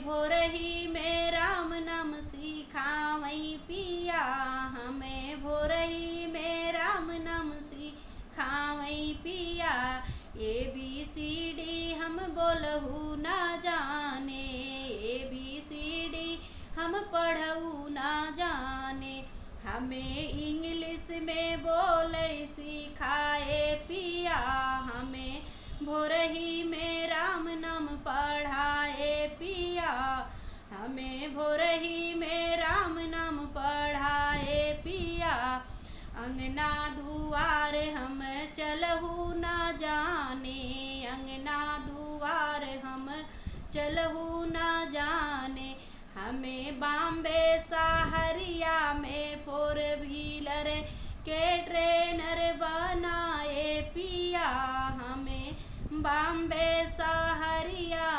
भोरही में राम नाम सिखावई पिया, हमें भोरही में राम नाम सिखावई पिया। ABCD हम बोलहु ना जाने, ABCD हम पढ़ऊ ना जाने। हमें इंग्लिश में बोले सिखाए पिया, हमें भोरही में राम नाम पढ़ाए पिया, हमें भोरही में राम नाम पढ़ाए पिया। अंगना दुआर हम चलहु ना जाने, अंगना दुआर हम चलहु ना जाने। हमें बॉम्बे शहरिया में 4 व्हीलर के ट्रेनर बनाए पिया, हमें बॉम्बे शहरिया